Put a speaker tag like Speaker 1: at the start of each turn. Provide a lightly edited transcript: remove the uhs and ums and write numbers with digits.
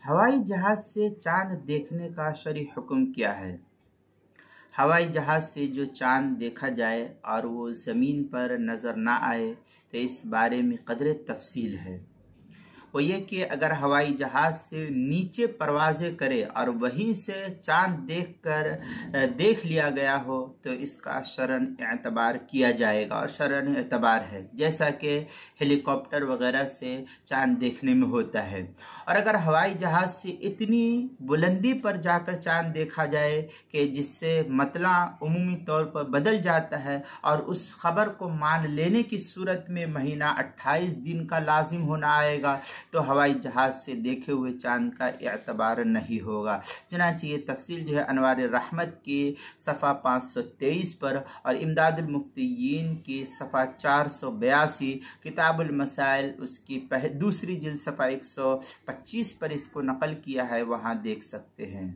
Speaker 1: हवाई जहाज से चांद देखने का शरई हुक्म क्या है? हवाई जहाज से जो चांद देखा जाए और वो ज़मीन पर नज़र ना आए, तो इस बारे में कदर तफसील है। वो ये कि अगर हवाई जहाज से नीचे परवाज़ें करे और वहीं से चांद देख लिया गया हो, तो इसका शरन एतबार किया जाएगा और शरन एतबार है, जैसा कि हेलीकॉप्टर वगैरह से चांद देखने में होता है। और अगर हवाई जहाज से इतनी बुलंदी पर जाकर चांद देखा जाए कि जिससे मतला उमूमी तौर पर बदल जाता है और उस खबर को मान लेने की सूरत में महीना 28 दिन का लाजिम होना आएगा, तो हवाई जहाज से देखे हुए चांद का एतबार नहीं होगा। चुनांचे ये तफसील जो है अनवार रहमत के सफ़ा 523 पर और इमदादुल मुफ्तियीन के सफ़ा 482, किताबुल मसाइल उसकी दूसरी जिल्द सफ़ा 125 पर इसको नकल किया है, वहाँ देख सकते हैं।